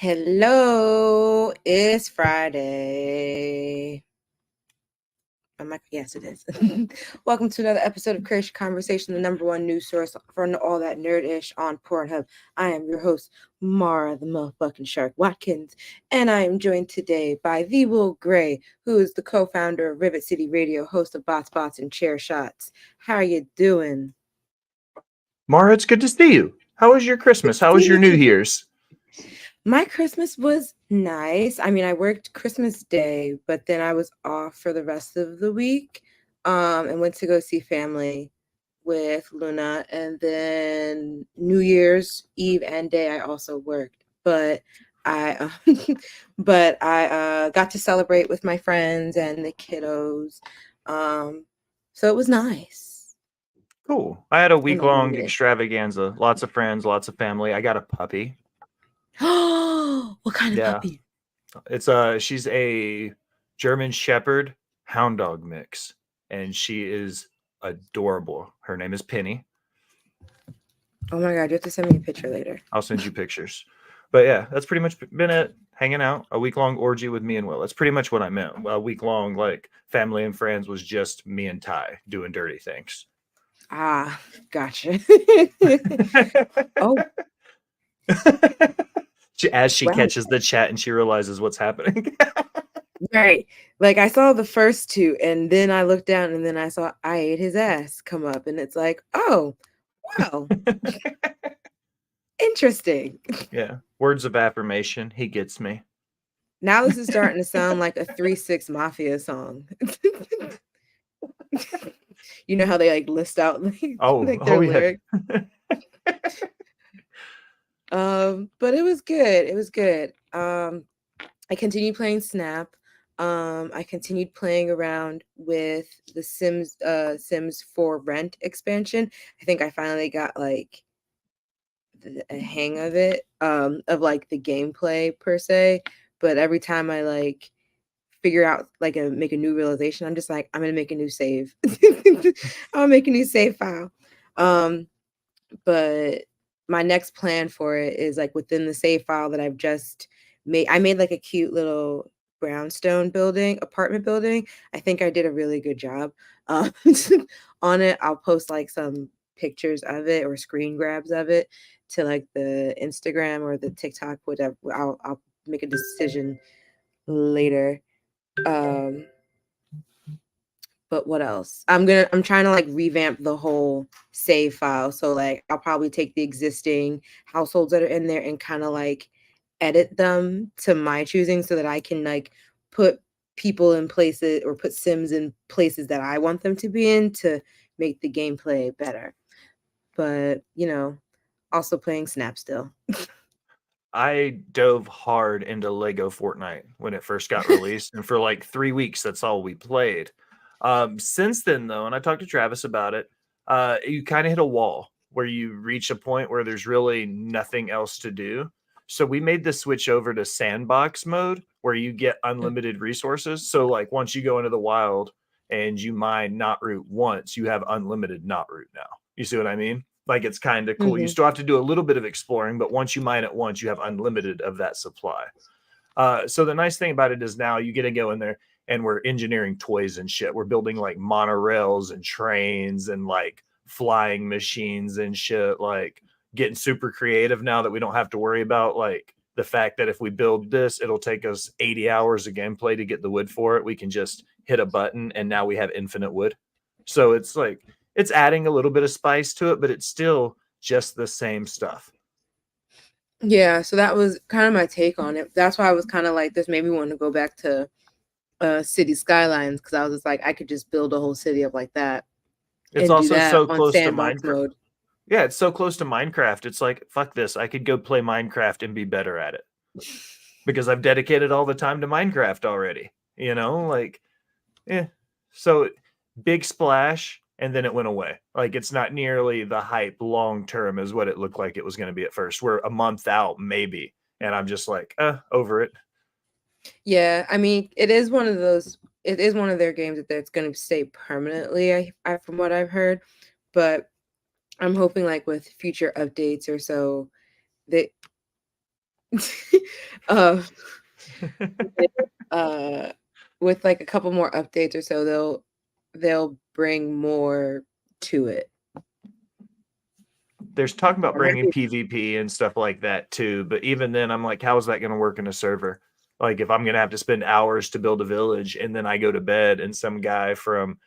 Hello, it's Friday. Yes, it is. Welcome to another episode of Creatia Conversation, the number one news source for all that nerd-ish on Pornhub. I am your host, Mara the motherfucking Shark Watkins, and I am joined today by the Will Gray, who is the co-founder of Rivet City Radio, host of Bots and Chair Shots. How are you doing? Mara, it's good to see you. How was your Christmas? How was your New Year's? My Christmas was nice. I mean, I worked Christmas Day, but then I was off for the rest of the week, and went to go see family with Luna. And then New Year's Eve and day, I also worked, but I, got to celebrate with my friends and the kiddos. So it was nice. Cool. I had a I week-long needed it. extravaganza. Lots of friends, lots of family. I got a puppy. Oh, what kind of puppy? She's a German Shepherd Hound Dog mix, and she is adorable. Her name is Penny. Oh my God, you have to send me a picture later. I'll send you pictures. But yeah, that's pretty much been it. Hanging out, a week-long orgy with me and Will. That's pretty much what I meant. A week-long, like, family and friends was just me and Ty doing dirty things. Ah, gotcha. Oh. As she catches the chat and she realizes what's happening. Right. Like I saw the first two and then I looked down and then I saw I ate his ass come up and it's like, oh, wow. Interesting. Yeah. Words of affirmation. He gets me. Now this is starting to sound like a 3-6 Mafia song. You know how they like list out their lyrics. But it was good. It was good. I continued playing Snap. I continued playing around with the Sims 4 Rent expansion. I think I finally got like a hang of it, of like the gameplay per se. But every time I like figure out like make a new realization, I'm just like, I'm gonna make a new save. I'll make a new save file. But my next plan for it is like within the save file that I've just made. I made like a cute little brownstone apartment building. I think I did a really good job on it. I'll post like some pictures of it or screen grabs of it to like the Instagram or the TikTok, whatever. I'll make a decision later. But what else? I'm trying to like revamp the whole save file. So like I'll probably take the existing households that are in there and kind of like edit them to my choosing so that I can like put people in places or put Sims in places that I want them to be in to make the gameplay better. But, also playing Snap still. I dove hard into Lego Fortnite when it first got released, and for like 3 weeks, that's all we played. Since then, though, and I talked to Travis about it, you kind of hit a wall where you reach a point where there's really nothing else to do. So we made the switch over to sandbox mode where you get unlimited resources. So like once you go into the wild and you mine not root once, you have unlimited not root now. You see what I mean? Like it's kind of cool. You still have to do a little bit of exploring, but once you mine it once, you have unlimited of that supply. So the nice thing about it is now you get to go in there and we're engineering toys and shit. We're building like monorails and trains and like flying machines and shit, like getting super creative now that we don't have to worry about like the fact that if we build this, it'll take us 80 hours of gameplay to get the wood for it. We can just hit a button and now we have infinite wood. So it's like, it's adding a little bit of spice to it, but it's still just the same stuff. Yeah, so that was kind of my take on it. That's why I was kind of like, this made me want to go back to City Skylines, because I was just like, I could just build a whole city up like that. It's also so close to Minecraft mode. Yeah, it's so close to Minecraft. It's like, fuck this. I could go play Minecraft and be better at it. Because I've dedicated all the time to Minecraft already. You know, like, yeah. So big splash, and then it went away. Like, it's not nearly the hype long term as what it looked like it was going to be at first. We're a month out, maybe. And I'm just like, over it. Yeah, I mean, it is one of their games that it's going to stay permanently, I from what I've heard. But I'm hoping like with future updates or so that uh, uh, with like a couple more updates or so, they'll bring more to it. There's talk about Or bringing maybe PvP and stuff like that too, but even then, I'm like, how is that going to work in a server? Like, if I'm going to have to spend hours to build a village and then I go to bed and some guy from,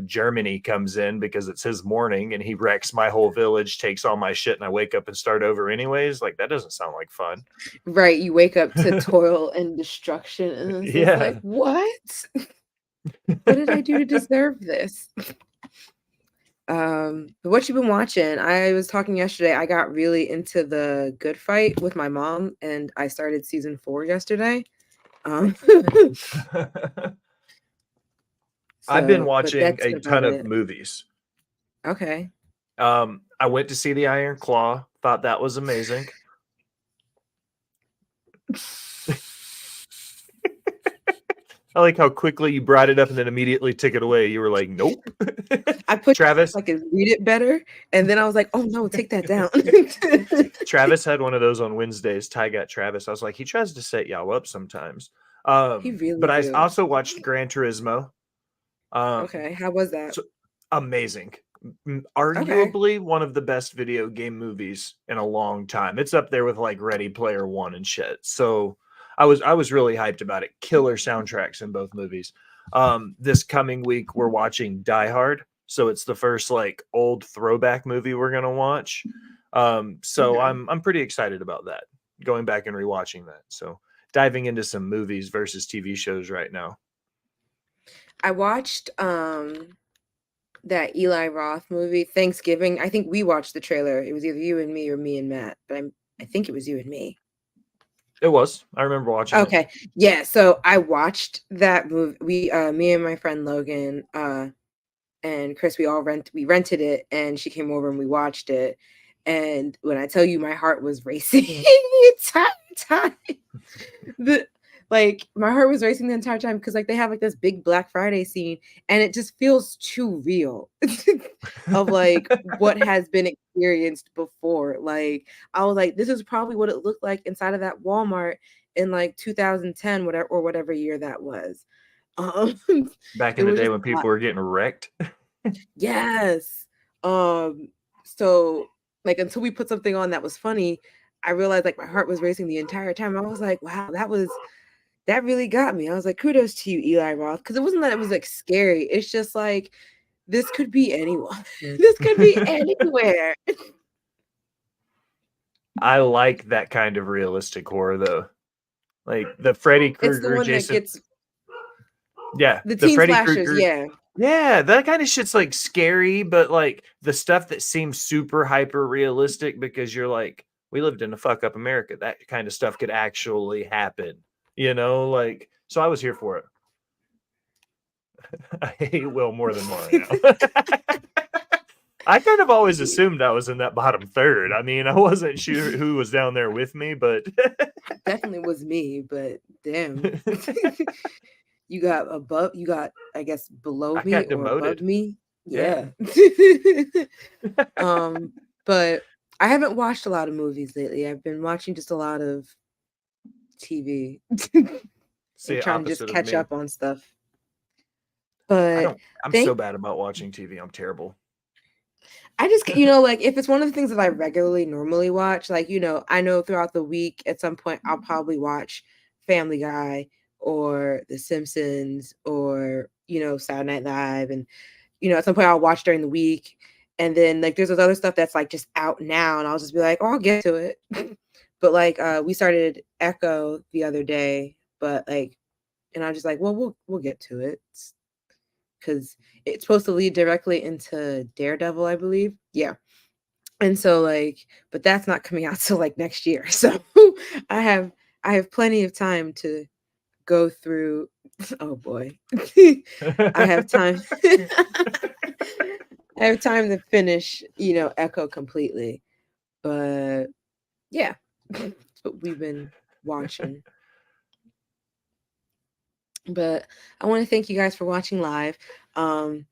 Germany comes in because it's his morning and he wrecks my whole village, takes all my shit, and I wake up and start over anyways. Like, that doesn't sound like fun. right, you wake up to toil and destruction, and it's just like, Yeah. what? What did I do to deserve this? What you been watching? I was talking yesterday. I got really into The Good Fight with my mom, and I started season 4 yesterday. I've been But watching that's a about ton of it. movies. Okay. I went to see The Iron Claw, thought that was amazing. I like how quickly you brought it up and then immediately took it away. You were like, nope. I put Travis, I could read it better, and then I was like, oh no, take that down. Travis had one of those on Wednesdays. Ty got Travis. I was like, he tries to set y'all up sometimes. He really But I do. also watched Gran Turismo. Um, Okay, how was that? so amazing. Okay. Arguably one of the best video game movies in a long time. It's up there with like Ready Player One and shit. So I was really hyped about it. Killer soundtracks in both movies. This coming week we're watching Die Hard. So it's the first like old throwback movie we're gonna watch. So Okay. I'm pretty excited about that. Going back and rewatching that. So diving into some movies versus TV shows right now. I watched that Eli Roth movie, Thanksgiving. I think we watched the trailer. It was either you and me or me and Matt, but I think it was you and me. It was. I remember watching it. Okay. Yeah, so I watched that movie. Me and my friend Logan, and Chris, we rented it, and she came over and we watched it. And when I tell you my heart was racing the entire time, the like my heart was racing the entire time because like they have like this big Black Friday scene, and it just feels too real of like what has been experienced before. Like I was like, this is probably what it looked like inside of that Walmart in like 2010, whatever year that was. Um, Back it in the was day just when a lot. people were getting wrecked. Yes. So like until we put something on that was funny, I realized like my heart was racing the entire time. I was like, wow, that really got me. I was like, kudos to you, Eli Roth. Because it wasn't that it was like scary. It's just like this could be anyone. This could be anywhere. I like that kind of realistic horror though. Like the Freddy It's the Krueger, one that Jason. gets Yeah, the the teen Freddy slashers, Krueger. yeah. Yeah, that kind of shit's like scary, but like the stuff that seems super hyper realistic because you're like, we lived in a fuck up America. That kind of stuff could actually happen. Like so I was here for it. I hate Will more than Mario. I kind of always assumed I was in that bottom third. I mean, I wasn't sure who was down there with me, but Definitely was me, but damn. You got, I guess, below I me got or above demoted. me. Yeah. Yeah. But I haven't watched a lot of movies lately. I've been watching just a lot of TV See, and trying to just opposite of catch me. up on stuff. I But don't. I'm so thank bad about watching TV. I'm terrible. I just, like if it's one of the things that I regularly normally watch, like, I know throughout the week at some point I'll probably watch Family Guy or The Simpsons or, Saturday Night Live. And, at some point I'll watch during the week. And then like there's this other stuff that's like just out now, and I'll just be like, oh, I'll get to it. But like we started Echo the other day, but like, and I'm just like, well, we'll get to it because it's supposed to lead directly into Daredevil, I believe. Yeah. And so like, but that's not coming out till like next year. So I have I have plenty of time to go through. Oh boy. I have time. I have time to finish, Echo completely. But yeah, that's what we've been watching. But I want to thank you guys for watching live. Um,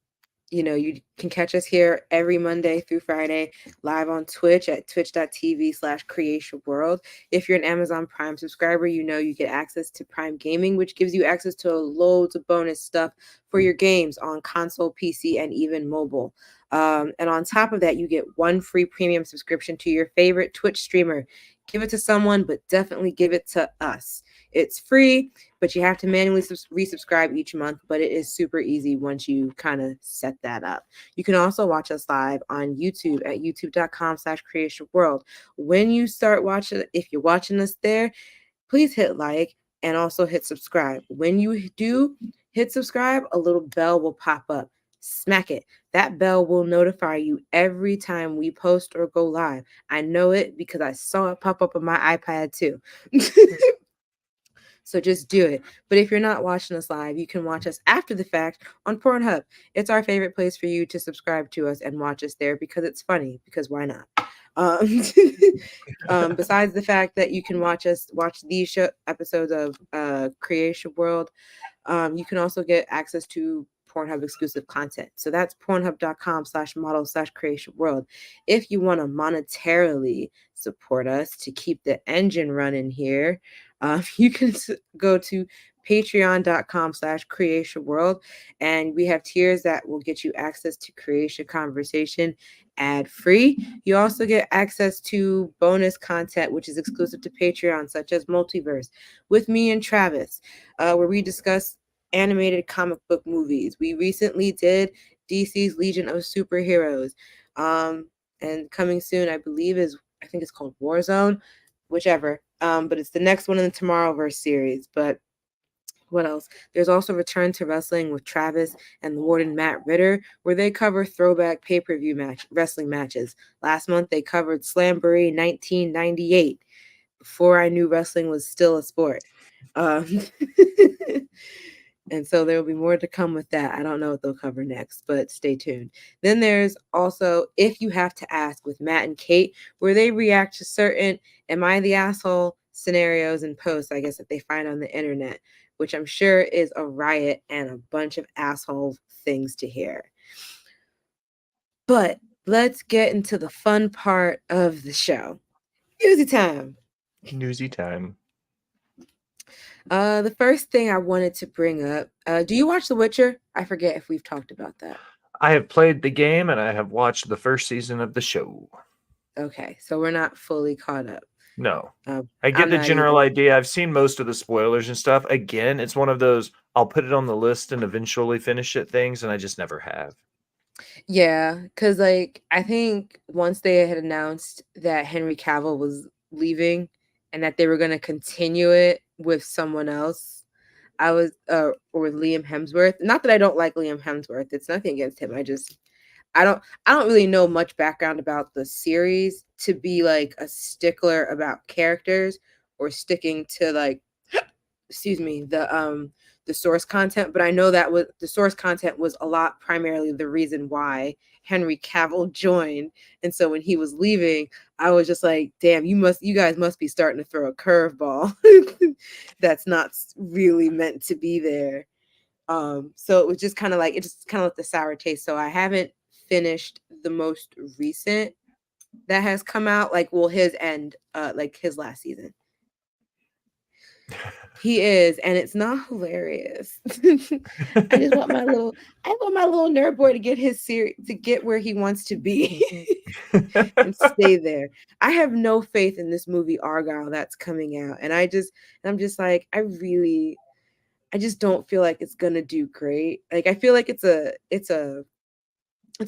You can catch us here every Monday through Friday live on Twitch at twitch.tv/Creatia World. If you're an Amazon Prime subscriber, you get access to Prime Gaming, which gives you access to loads of bonus stuff for your games on console, PC, and even mobile. And on top of that, you get one free premium subscription to your favorite Twitch streamer. Give it to someone, but definitely give it to us. It's free, but you have to manually resubscribe each month, but it is super easy once you kind of set that up. You can also watch us live on YouTube at youtube.com/Creatia World. When you start watching, if you're watching us there, please hit like and also hit subscribe. When you do hit subscribe, a little bell will pop up. Smack it. That bell will notify you every time we post or go live. I know it because I saw it pop up on my iPad too. So just do it. But if you're not watching us live, you can watch us after the fact on Pornhub. It's our favorite place for you to subscribe to us and watch us there because it's funny, because why not? Besides the fact that you can watch these episodes of Creatia World, you can also get access to Pornhub exclusive content. So that's pornhub.com/model/Creatia World. If you want to monetarily support us to keep the engine running here, you can go to patreon.com/Creatia World, and we have tiers that will get you access to Creatia Conversation ad-free. You also get access to bonus content, which is exclusive to Patreon, such as Multiverse with me and Travis, where we discuss animated comic book movies. We recently did DC's Legion of Superheroes. And coming soon, I think it's called Warzone, whichever. But it's the next one in the Tomorrowverse series. But what else? There's also Return to Wrestling with Travis and the Warden Matt Ritter, where they cover throwback pay-per-view wrestling matches. Last month, they covered Slamboree 1998, before I knew wrestling was still a sport. And so there will be more to come with that. I don't know what they'll cover next, but stay tuned. Then there's also If You Have to Ask with Matt and Kate, where they react to certain Am I the Asshole scenarios and posts, I guess, that they find on the internet, which I'm sure is a riot and a bunch of asshole things to hear. But let's get into the fun part of the show. Newsy time. Newsy time. The first thing I wanted to bring up, do you watch The Witcher? I forget if we've talked about that. I have played the game and I have watched the first season of the show. Okay, so we're not fully caught up. No. I get the general idea. I've seen most of the spoilers and stuff. Again, it's one of those I'll put it on the list and eventually finish it things, and I just never have. Yeah, because like I think once they had announced that Henry Cavill was leaving and that they were going to continue it with someone else, I was or with Liam Hemsworth. Not that I don't like Liam Hemsworth. It's nothing against him. I don't really know much background about the series to be like a stickler about characters or sticking to like the source content, but I know that the source content was a lot primarily the reason why Henry Cavill joined. And so when he was leaving, I was just like, damn, you guys must be starting to throw a curveball that's not really meant to be there. So it was just kind of like left a sour taste. So I haven't finished the most recent that has come out, his end, like his last season. He is, and it's not hilarious. I just want my little nerd boy to get his series, to get where he wants to be and stay there. I have no faith in this movie Argyle that's coming out, and I'm just like, I just don't feel like it's gonna do great. Like I feel like it's a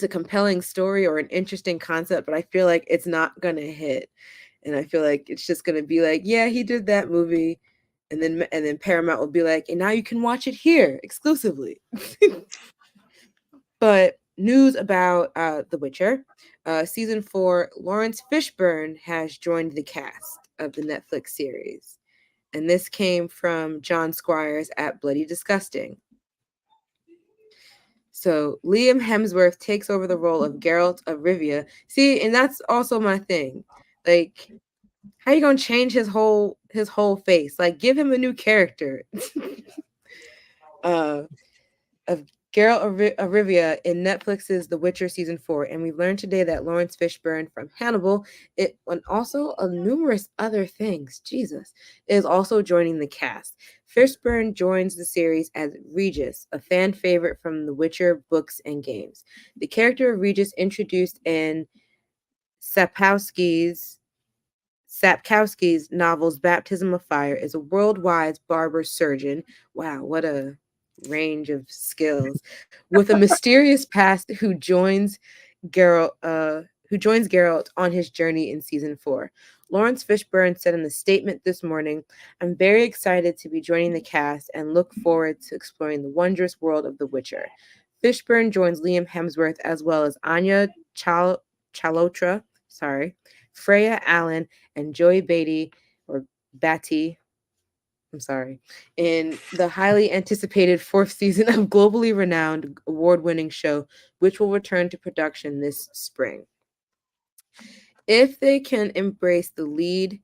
compelling story or an interesting concept, but I feel like it's not gonna hit. And I feel like it's just gonna be like, yeah, he did that movie. And then Paramount will be like, and now you can watch it here exclusively. But news about The Witcher. Season 4, Lawrence Fishburne has joined the cast of the Netflix series. And this came from John Squires at Bloody Disgusting. So Liam Hemsworth takes over the role of Geralt of Rivia. See, and that's also my thing. Like, how you gonna change his whole face? Like, give him a new character. Of Geralt of Rivia in Netflix's The Witcher season 4, and we've learned today that Lawrence Fishburne from Hannibal, it and also numerous other things, Jesus, is also joining the cast. Fishburne joins the series as Regis, a fan favorite from The Witcher books and games. The character of Regis, introduced in Sapkowski's novels Baptism of Fire, is a worldwide barber surgeon. Wow, what a range of skills. With a mysterious past who joins Geralt on his journey in season 4. Lawrence Fishburne said in a statement this morning, "I'm very excited to be joining the cast and look forward to exploring the wondrous world of The Witcher." Fishburne joins Liam Hemsworth as well as Anya Chalotra, Freya Allen, and Joey Beatty or Batty. I'm sorry, in the highly anticipated fourth season of globally renowned award-winning show, which will return to production this spring. If they can embrace and lead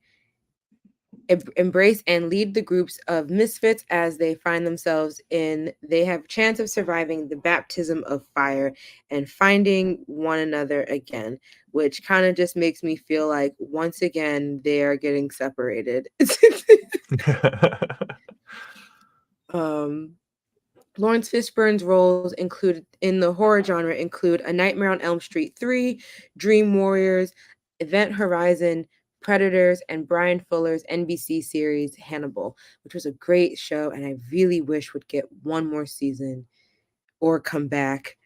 the groups of misfits as they find themselves in, they have a chance of surviving the baptism of fire and finding one another again, which kind of just makes me feel like once again they are getting separated. Lawrence Fishburne's roles included in the horror genre include A Nightmare on Elm Street 3, Dream Warriors, Event Horizon, Predators, and Brian Fuller's NBC series Hannibal, which was a great show and I really wish would get one more season or come back.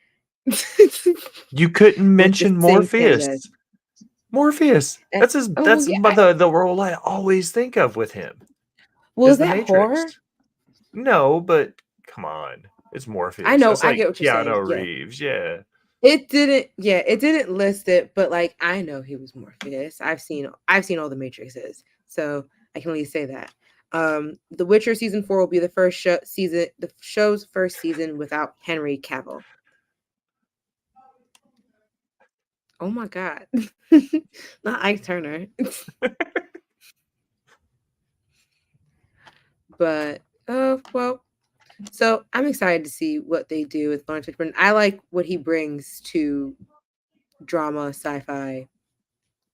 You couldn't with the mention same Morpheus. franchise. That's Well, yeah, the role I always think of with him. was Is the that horror? Matrix. No, but come on. It's I Morpheus. know, That's I like get what you're saying. Keanu Yeah. Reeves. Yeah. It didn't list it, but like I know he was Morpheus. I've seen all the Matrixes, so I can at least say that. The Witcher season 4 will be the show's first season without Henry Cavill. Oh my god. Not Ike Turner. But well, so I'm excited to see what they do with Lawrence Fishburne. I like what he brings to drama, sci-fi,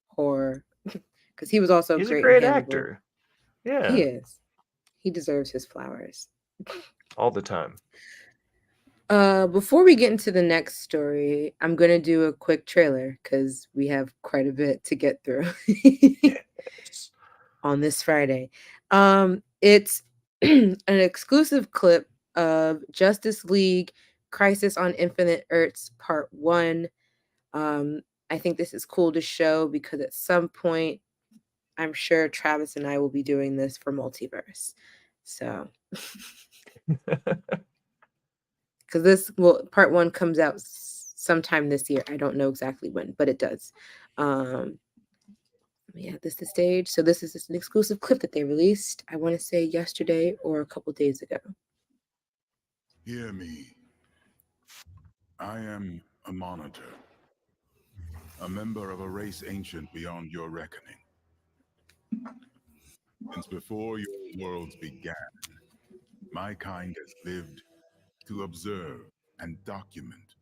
horror, because he was also He's a great in great Hannibal. actor. He Yeah. is. He deserves his flowers. All the time. Before we get into the next story, I'm gonna do a quick trailer because we have quite a bit to get through Yes. on this Friday. It's an exclusive clip of Justice League Crisis on Infinite Earths Part 1. I think this is cool to show because at some point, I'm sure Travis and I will be doing this for Multiverse. So, because part 1 comes out sometime this year. I don't know exactly when, but it does. Yeah, this is the stage. So this is just an exclusive clip that they released, I want to say yesterday or a couple days ago. Hear me. I am a monitor, a member of a race ancient beyond your reckoning. Since before your worlds began, my kind has lived to observe and document,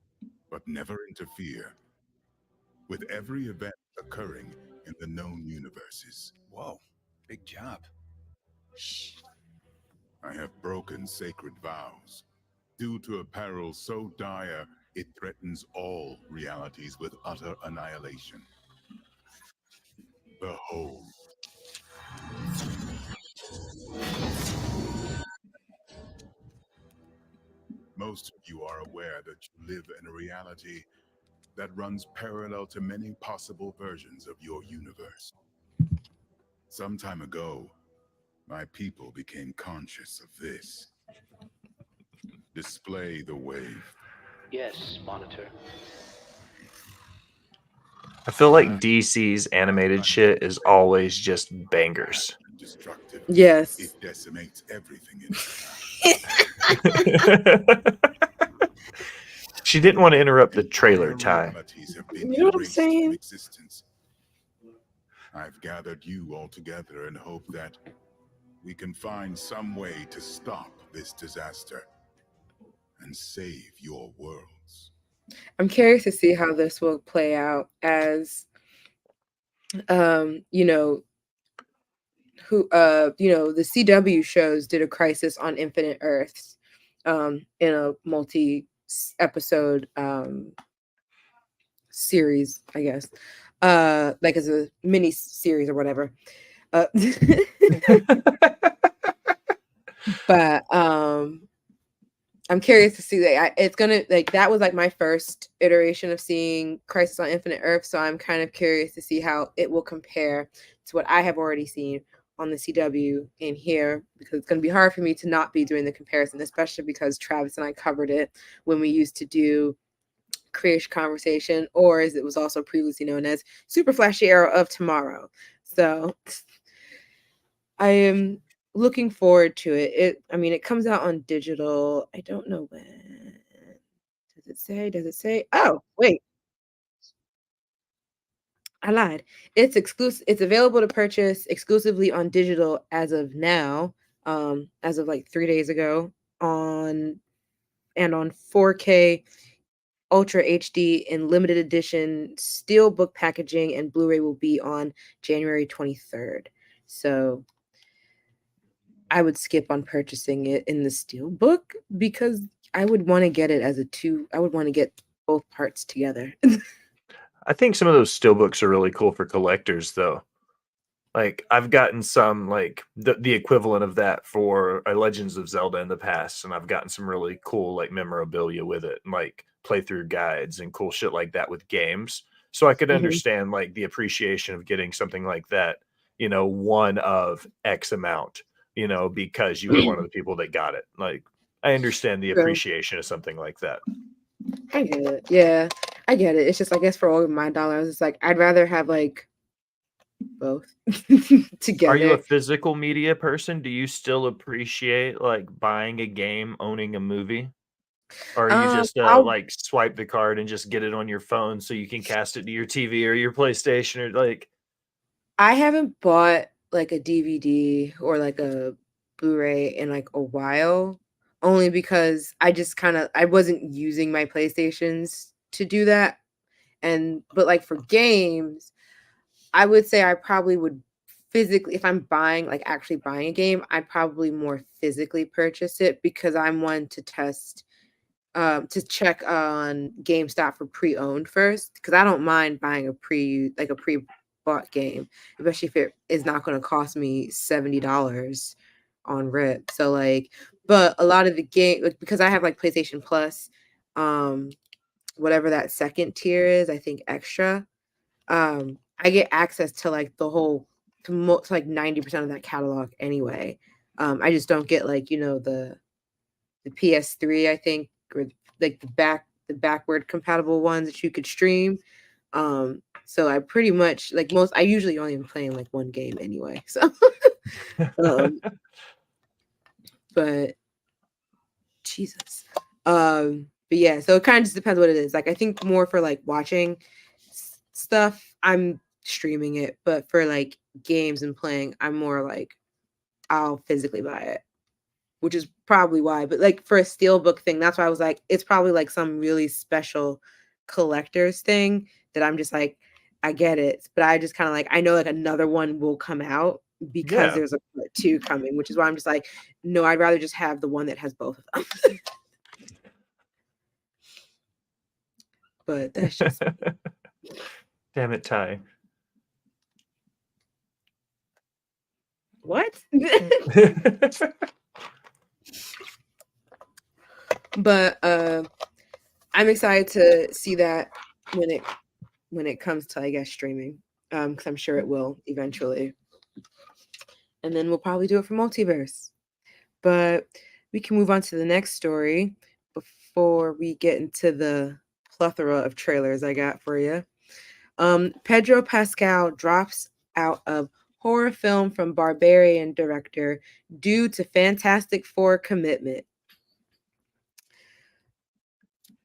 but never interfere with every event occurring in the known universes. Whoa, big job. Shh. I have broken sacred vows due to a peril so dire it threatens all realities with utter annihilation. Behold. Most of you are aware that you live in a reality that runs parallel to many possible versions of your universe. Some time ago, my people became conscious of this. Display the wave. Yes, Monitor. I feel like DC's animated shit is always just bangers. Destructive. Yes. It decimates everything in its path. She didn't want to interrupt the trailer, Entire Ty. realities have been You know what I'm erased saying? from existence. I've gathered you all together in hope that we can find some way to stop this disaster and save your worlds. I'm curious to see how this will play out as you know, the CW shows did a Crisis on Infinite Earths in a multi-episode series, I guess. Like as a mini series or whatever. But I'm curious to see that it's gonna like that was like my first iteration of seeing Crisis on Infinite Earth, so I'm kind of curious to see how it will compare to what I have already seen on the CW in here, because it's gonna be hard for me to not be doing the comparison, especially because Travis and I covered it when we used to do Creatia Conversation, or as it was also previously known as Super Flashy Arrow of Tomorrow. So I am looking forward to it. It comes out on digital. I don't know when. Does it say? Does it say? Oh, wait. I lied. It's exclusive. It's available to purchase exclusively on digital as of now, as of like 3 days ago, on 4K Ultra HD in limited edition steelbook packaging, and Blu-ray will be on January 23rd. So I would skip on purchasing it in the steelbook because I would want to get it as I would want to get both parts together. I think some of those steelbooks are really cool for collectors, though. Like I've gotten some like the equivalent of that for Legends of Zelda in the past, and I've gotten some really cool like memorabilia with it, and like playthrough guides and cool shit like that with games. So I could understand like the appreciation of getting something like that, one of X amount, because you were one of the people that got it. Like I understand the True. appreciation of something like that. I get it. Yeah, I get it. It's just, I guess for all of my dollars, it's like I'd rather have like both together. Are you a physical media person? Do you still appreciate like buying a game, owning a movie? Or you just like swipe the card and just get it on your phone so you can cast it to your TV or your PlayStation or like I haven't bought like a DVD or like a Blu-ray in like a while, only because I wasn't using my PlayStations to do that. But like for games, I would say I probably would physically, if I'm actually buying a game, I'd probably more physically purchase it, because I'm one to test to check on GameStop for pre-owned first, because I don't mind buying a pre-bought game, especially if it is not going to cost me $70 on rip. So like, but a lot of the game, like, because I have like PlayStation Plus, whatever that second tier is, I think extra, I get access to like to like 90% of that catalog anyway. I just don't get like, the PS3, I think, or like the backward compatible ones that you could stream. So I pretty much like I usually only am playing like one game anyway. So but Jesus. But yeah, so it kind of just depends what it is. Like I think more for like watching stuff, I'm streaming it, but for like games and playing, I'm more like I'll physically buy it, which is probably why. But like for a steelbook thing, that's why I was like, it's probably like some really special collector's thing that I'm just like, I get it, but I just kind of like, I know like another one will come out because there's a part 2 coming, which is why I'm just like, no, I'd rather just have the one that has both of them. But that's just damn it, Ty. what? But I'm excited to see that when it comes to, I guess, streaming, because I'm sure it will eventually, and then we'll probably do it for Multiverse. But we can move on to the next story before we get into the plethora of trailers I got for you. Pedro Pascal drops out of horror film from Barbarian director due to Fantastic Four commitment.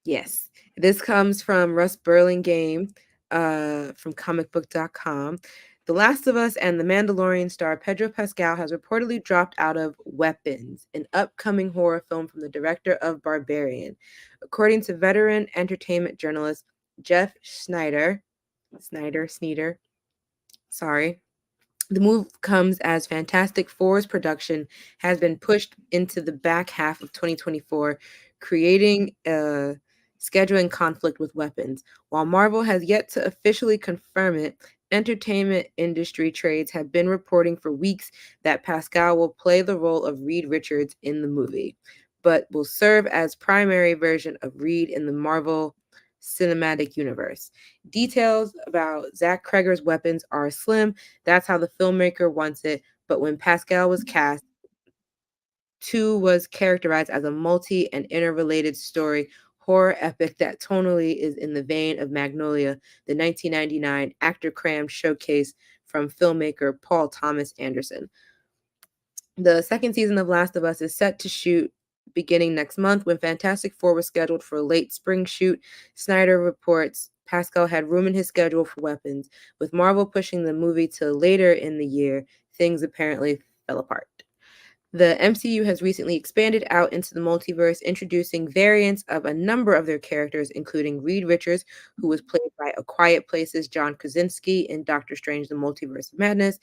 Yes, this comes from Russ Burlingame from comicbook.com. The Last of Us and The Mandalorian star Pedro Pascal has reportedly dropped out of Weapons, an upcoming horror film from the director of Barbarian. According to veteran entertainment journalist Jeff Snyder, sorry. The move comes as Fantastic Four's production has been pushed into the back half of 2024, creating a scheduling conflict with Weapons. While Marvel has yet to officially confirm it, entertainment industry trades have been reporting for weeks that Pascal will play the role of Reed Richards in the movie, but will serve as primary version of Reed in the Marvel Cinematic Universe. Details about Zach Kreger's Weapons are slim. That's how the filmmaker wants it. But when Pascal was cast, 2 was characterized as a multi and interrelated story horror epic that tonally is in the vein of Magnolia, the 1999 actor crammed showcase from filmmaker Paul Thomas Anderson. The second season of Last of Us is set to shoot beginning next month. When Fantastic Four was scheduled for a late spring shoot, Snyder reports Pascal had room in his schedule for Weapons. With Marvel pushing the movie to later in the year, things apparently fell apart. The MCU has recently expanded out into the multiverse, introducing variants of a number of their characters, including Reed Richards, who was played by A Quiet Place's John Krasinski in Doctor Strange: The Multiverse of Madness.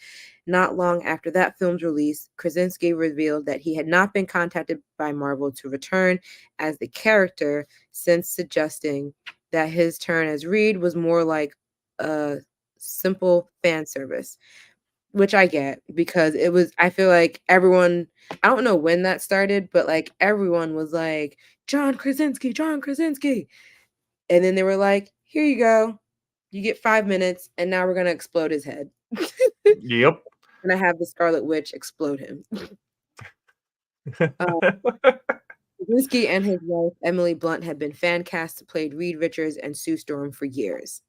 Not long after that film's release, Krasinski revealed that he had not been contacted by Marvel to return as the character, since suggesting that his turn as Reed was more like a simple fan service, which I get because it was, I feel like everyone, I don't know when that started, but like everyone was like, John Krasinski, John Krasinski. And then they were like, here you go. You get 5 minutes, and now we're going to explode his head. Yep. And I have the Scarlet Witch explode him. Krasinski and his wife, Emily Blunt, have been fan cast to play Reed Richards and Sue Storm for years.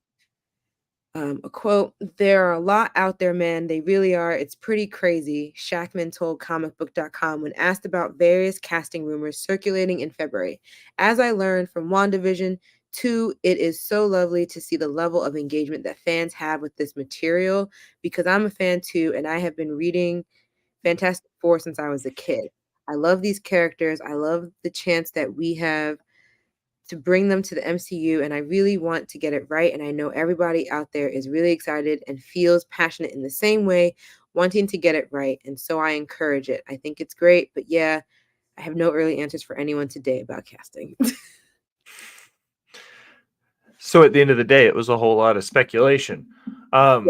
A quote, there are a lot out there, man. They really are. It's pretty crazy, Shackman told comicbook.com when asked about various casting rumors circulating in February. As I learned from WandaVision, 2, it is so lovely to see the level of engagement that fans have with this material, because I'm a fan too, and I have been reading Fantastic Four since I was a kid. I love these characters. I love the chance that we have to bring them to the MCU, and I really want to get it right. And I know everybody out there is really excited and feels passionate in the same way, wanting to get it right. And so I encourage it. I think it's great, but yeah, I have no early answers for anyone today about casting. So at the end of the day, it was a whole lot of speculation. Yeah.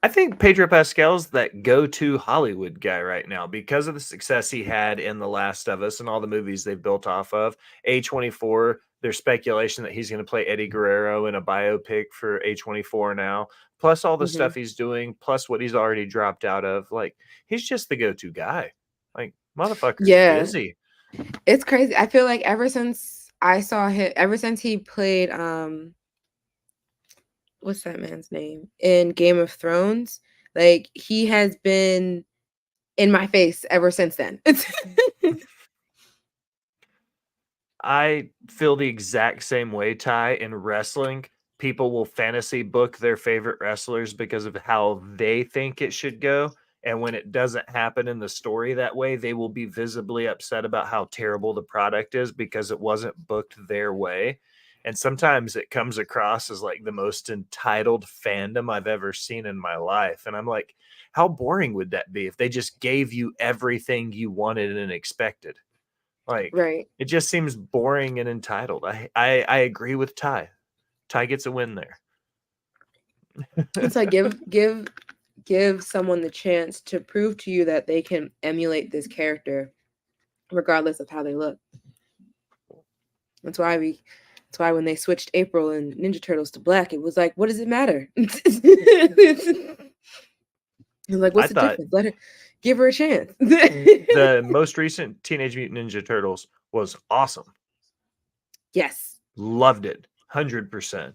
I think Pedro Pascal's that go-to Hollywood guy right now because of the success he had in The Last of Us and all the movies they've built off of. A24, there's speculation that he's going to play Eddie Guerrero in a biopic for A24 now, plus all the stuff he's doing, plus what he's already dropped out of. Like, he's just the go-to guy. Like, motherfucker's busy. It's crazy. I feel like ever since I saw him, ever since he played what's that man's name in Game of Thrones, like he has been in my face ever since then. I feel the exact same way, Ty. In wrestling, people will fantasy book their favorite wrestlers because of how they think it should go. And when it doesn't happen in the story that way, they will be visibly upset about how terrible the product is because it wasn't booked their way. And sometimes it comes across as like the most entitled fandom I've ever seen in my life. And I'm like, how boring would that be if they just gave you everything you wanted and expected? Like, right. it just seems boring and entitled. I agree with Ty. Ty gets a win there. It's like give someone the chance to prove to you that they can emulate this character regardless of how they look. That's why when they switched April and Ninja Turtles to black, it was like, what does it matter? Like, what's the difference? Let her, give her a chance. The most recent Teenage Mutant Ninja Turtles was awesome. Yes. Loved it. 100%.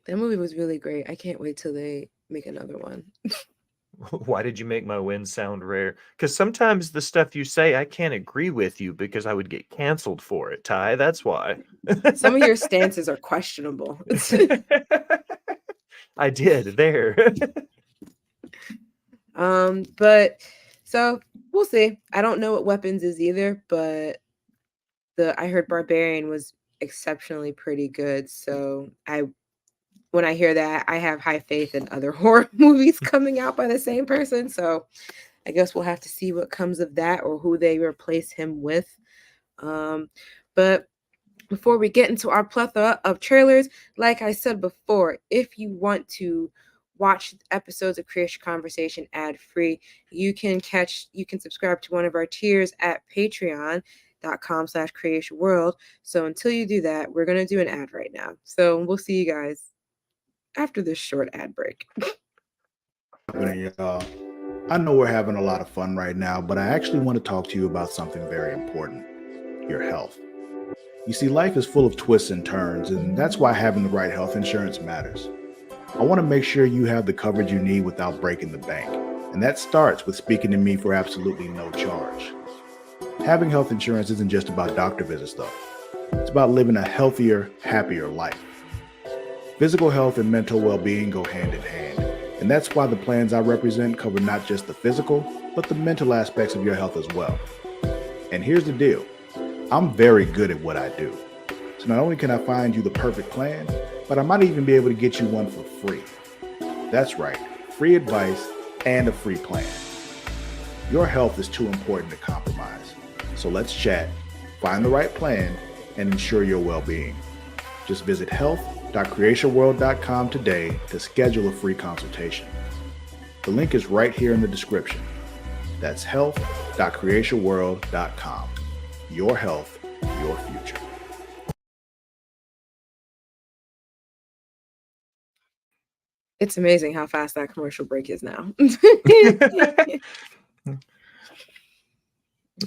That movie was really great. I can't wait till they make another one. Why did you make my win sound rare? Because sometimes the stuff you say, I can't agree with you because I would get canceled for it, Ty. That's why. Some of your stances are questionable. I did there. But so we'll see. I don't know what weapons is either, but I heard Barbarian was exceptionally pretty good. So when I hear that, I have high faith in other horror movies coming out by the same person. So I guess we'll have to see what comes of that or who they replace him with. But before we get into our plethora of trailers, like I said before, if you want to watch episodes of Creatia Conversation ad-free, you can subscribe to one of our tiers at patreon.com/creatiaworld. So until you do that, we're going to do an ad right now. So we'll see you guys after this short ad break. Y'all. I know we're having a lot of fun right now, but I actually want to talk to you about something very important: your health. You see, life is full of twists and turns, and that's why having the right health insurance matters. I want to make sure you have the coverage you need without breaking the bank, and that starts with speaking to me for absolutely no charge. Having health insurance isn't just about doctor visits, though. It's about living a healthier, happier life. Physical health and mental well-being go hand in hand, and that's why the plans I represent cover not just the physical, but the mental aspects of your health as well. And here's the deal. I'm very good at what I do. So not only can I find you the perfect plan, but I might even be able to get you one for free. That's right, free advice and a free plan. Your health is too important to compromise. So let's chat, find the right plan, and ensure your well-being. Just visit health.creatiaworld.com today to schedule a free consultation. The link is right here in the description. That's health.creatiaworld.com. Your health, your future. It's amazing how fast that commercial break is now.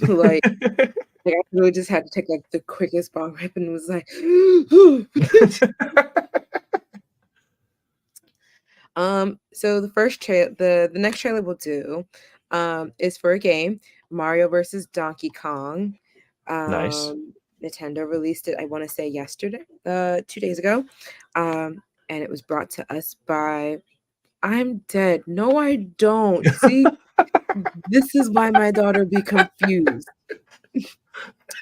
like I really just had to take like the quickest bong rip and was like so the next trailer we'll do is for a game, Mario versus Donkey Kong. Nice. Nintendo released it, I want to say yesterday, 2 days ago. And it was brought to us by I'm dead. No, I don't. See, this is why my daughter be confused.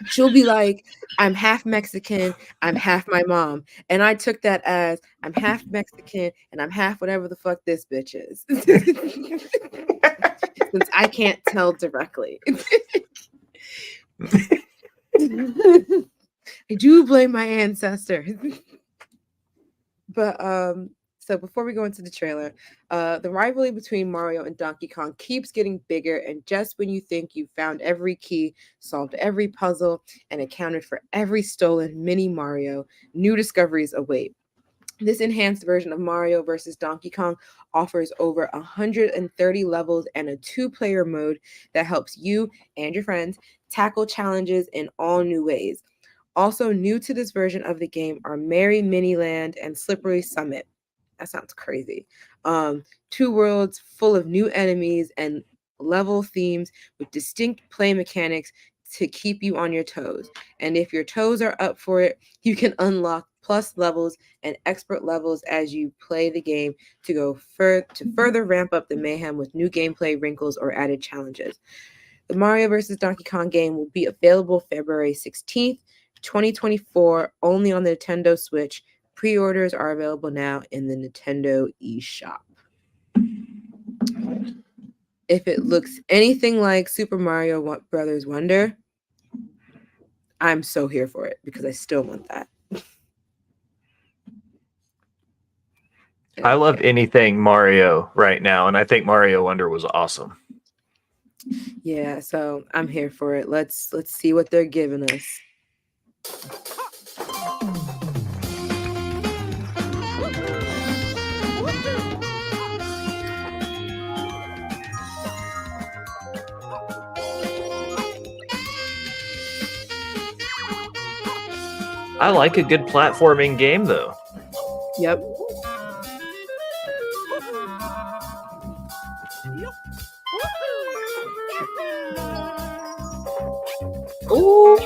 She'll be like, I'm half Mexican, I'm half my mom. And I took that as I'm half Mexican and I'm half whatever the fuck this bitch is. Since I can't tell directly. I do blame my ancestors. But so before we go into the trailer, the rivalry between Mario and Donkey Kong keeps getting bigger, and just when you think you've found every key, solved every puzzle, and accounted for every stolen mini Mario, new discoveries await. This enhanced version of Mario vs. Donkey Kong offers over 130 levels and a 2-player mode that helps you and your friends tackle challenges in all new ways. Also new to this version of the game are Merry Miniland and Slippery Summit. That sounds crazy. 2 worlds full of new enemies and level themes with distinct play mechanics to keep you on your toes. And if your toes are up for it, you can unlock plus levels and expert levels as you play the game to further ramp up the mayhem with new gameplay wrinkles or added challenges. The Mario vs. Donkey Kong game will be available February 16th, 2024, only on the Nintendo Switch. Pre-orders are available now in the Nintendo eShop. If it looks anything like Super Mario Brothers Wonder, I'm so here for it because I still want that. I love anything Mario right now, and I think Mario Wonder was awesome. Yeah, so I'm here for it. Let's see what they're giving us. I like a good platforming game, though. Yep. Ooh.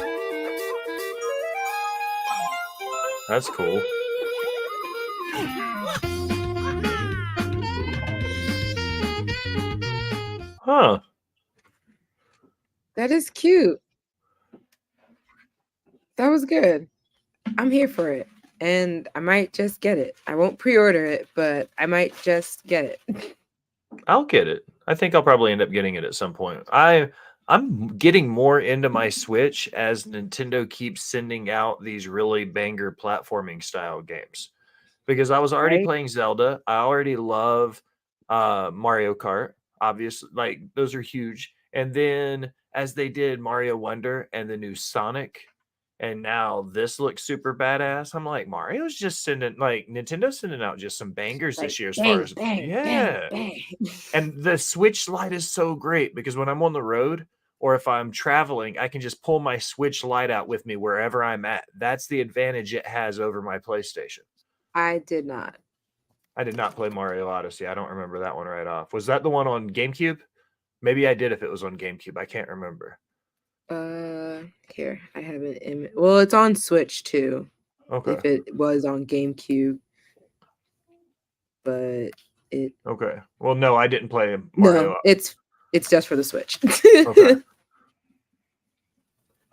That's cool. Huh. That is cute. That was good. I'm here for it. And I might just get it. I won't pre-order it, but I might just get it. I'll get it. I think I'll probably end up getting it at some point. I'm getting more into my Switch as Nintendo keeps sending out these really banger platforming style games. Because I was already Right? playing Zelda. I already love Mario Kart. Obviously, like those are huge. And then as they did Mario Wonder and the new Sonic, and now this looks super badass. I'm like, Mario's just sending like Nintendo's sending out just some bangers Like this year as far bang, as bang, bang, yeah. bang. And the Switch Lite is so great because when I'm on the road or if I'm traveling, I can just pull my Switch Lite out with me wherever I'm at. That's the advantage it has over my PlayStation. I did not. I did not play Mario Odyssey. I don't remember that one right off. Was that the one on GameCube? Maybe I did if it was on GameCube. I can't remember. Here, I have an image. Well, it's on Switch too. Okay. If it was on GameCube, but it Okay. Well, no, I didn't play Mario. no, it's just for the Switch. Okay.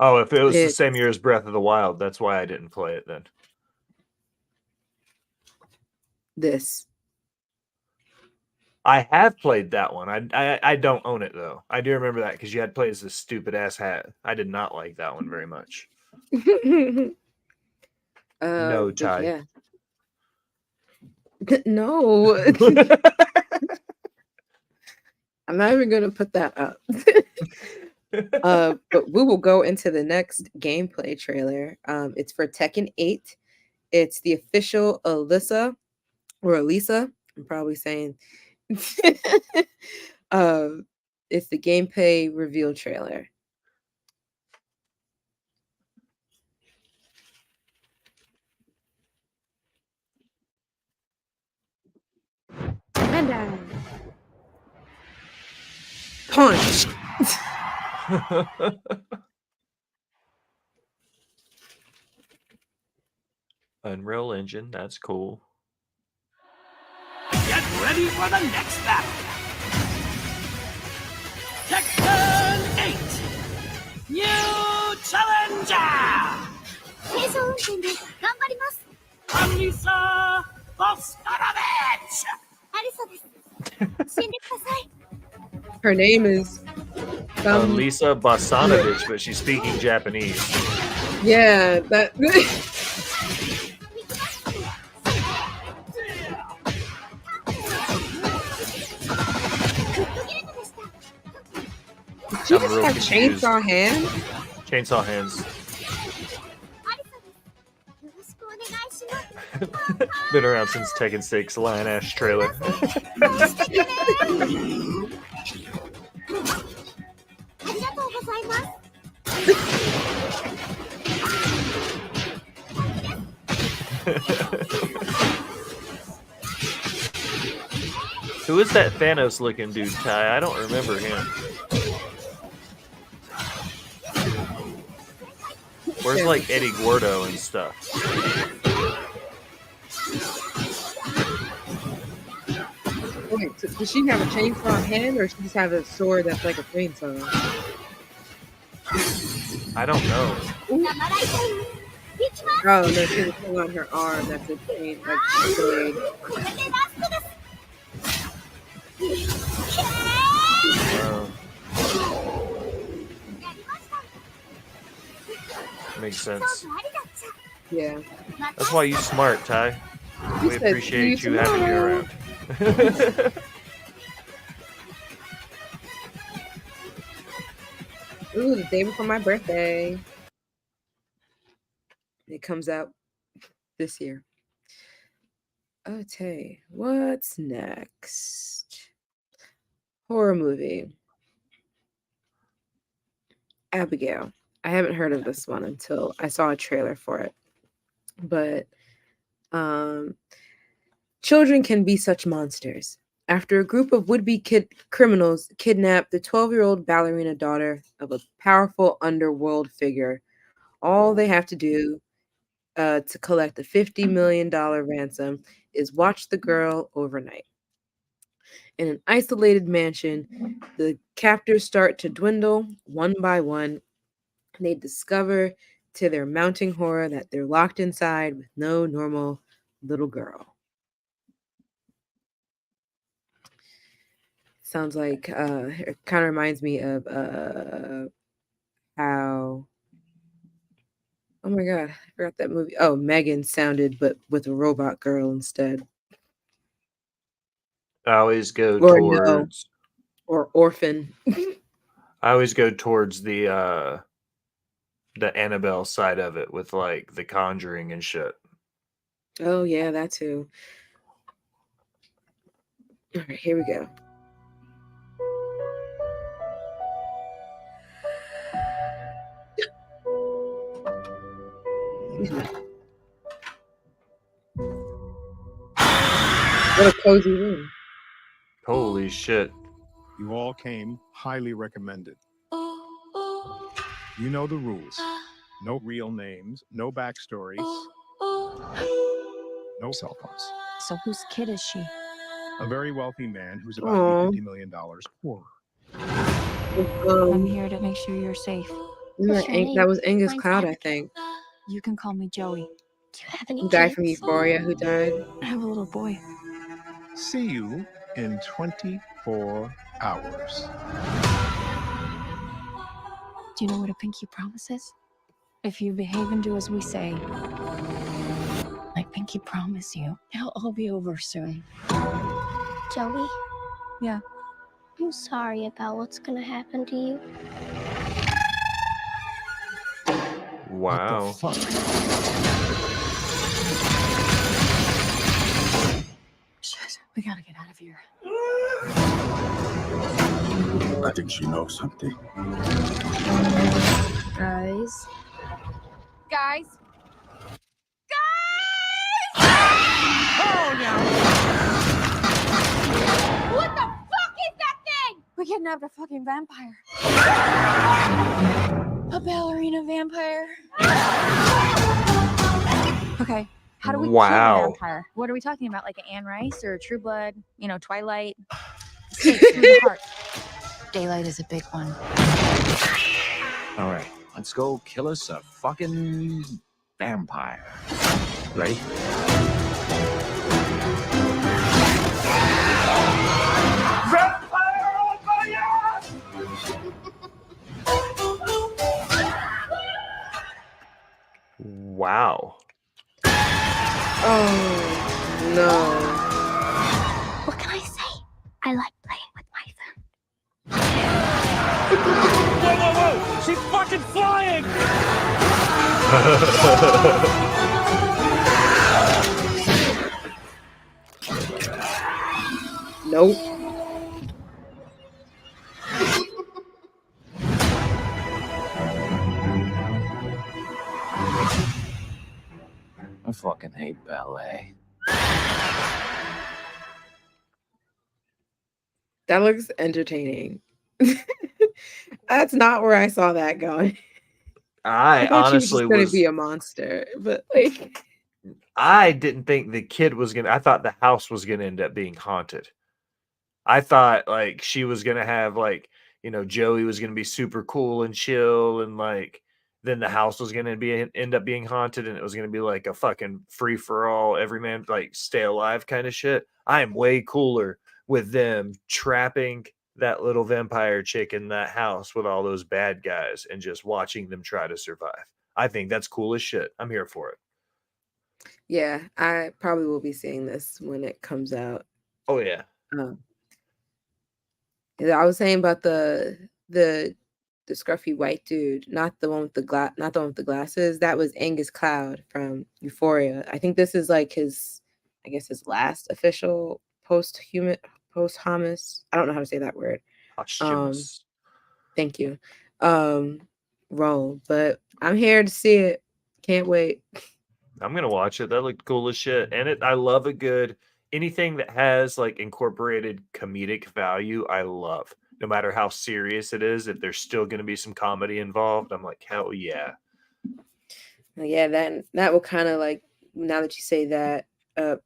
Oh, if it was the It same year as Breath of the Wild, that's why I didn't play it then. this. I have played that one. I don't own it though. I do remember that because you had to play as this stupid ass hat. I did not like that one very much. No, But Ty. yeah. No, I'm not even gonna put that up. But we will go into the next gameplay trailer. It's for Tekken 8. It's the official Alyssa or Elisa. I'm probably saying it's the gameplay reveal trailer. And punch. Unreal Engine, that's cool. Get ready for the next battle. Tekken 8 New Challenger! 軽装運転で頑張ります。 Alisa Boskanovich! アリサです。死んでください。 Her name is Lisa Bosanovic, but she's speaking Japanese. yeah, that she I'm just real have confused. chainsaw hands. Chainsaw hands. アリサです。よろしくお願いします。 Been around since Tekken 6 Lion Ash trailer. ありがとうございます。 Who is that Thanos looking dude, Ty? I don't remember him. Where's like Eddie Gordo and stuff? Wait, so does she have a chainsaw hand or she just have a sword that's like a chainsaw? I don't know. 生ライト行きます。 Oh no, she has a thing on her arm that's a chain, like a blade. これでラストです。 やりました。 Makes 勝 sense. 負ありだっちゃ。 Yeah. That's why you smart, Ty. You We said appreciate see you having you tomorrow. around. Ooh, the day before my birthday. It comes out this year. Okay, what's next? Horror movie. Abigail. I haven't heard of this one until I saw a trailer for it. But children can be such monsters. After a group of would-be criminals kidnap the 12-year-old ballerina daughter of a powerful underworld figure, all they have to do to collect a $50 million ransom is watch the girl overnight. In an isolated mansion, the captors start to dwindle one by one, and they discover to their mounting horror that they're locked inside with no normal little girl. Sounds like it kind of reminds me of how, oh my god, I forgot that movie. Oh, Megan sounded, but with a robot girl instead. I always go Or no, towards or Orphan. I always go towards the Annabelle side of it with like the Conjuring and shit. Oh yeah, that too. All right, here we go. What a cozy room. Holy shit. You all came highly recommended. You know the rules. No real names, no backstories, no cell phones. So whose kid is she? A very wealthy man who's about to Aw. be $50 million poorer. I'm here to make sure you're safe. What's your name? That was Angus Mine's Cloud, I Abigail. think. You can call me Joey. Do you have any The guy kids? from Euphoria who died. I have a little boy. See you in 24 hours. Do you know what a pinky promise is? If you behave and do as we say, I pinky promise you, it'll all be over soon. Joey? Yeah. I'm sorry about what's gonna happen to you. Wow. What the fuck? Shit, we gotta get out of here. I think she knows something. Guys. Guys. Oh no! What the fuck is that thing? We kidnapped a fucking vampire. A ballerina vampire. Okay, how do we kill Wow. a vampire? What are we talking about? Like an Anne Rice or True Blood? You know, Twilight? Stake through the heart. Daylight is a big one. All right, let's go kill us a fucking vampire. Ready? Vampire on fire! Wow. Oh no. What can I say? I like playing with my phone. Whoa, whoa, whoa! She's fucking flying! Nope. I fucking hate ballet. That looks entertaining. That's not where I saw that going. I thought she was just honestly gonna was be a monster, but like, I didn't think the kid was gonna I thought the house was gonna end up being haunted. I thought like she was gonna have like, Joey was gonna be super cool and chill and like then the house was gonna end up being haunted and it was gonna be like a fucking free for all, every man like stay alive kind of shit. I am way cooler with them trapping that little vampire chick in that house with all those bad guys and just watching them try to survive. I think that's cool as shit. I'm here for it. yeah, I probably will be seeing this when it comes out. Oh yeah. Yeah, I was saying about the scruffy white dude, not the one with the glasses. That was Angus Cloud from Euphoria. I think this is like his last official posthumous. I don't know how to say that word. Posthumous. Thank you. Role, but I'm here to see it. Can't wait. I'm gonna watch it. That looked cool as shit. And I love a good anything that has like incorporated comedic value. I love. No matter how serious it is, if there's still gonna be some comedy involved, I'm like, hell yeah. Yeah, that will kind of like, now that you say that,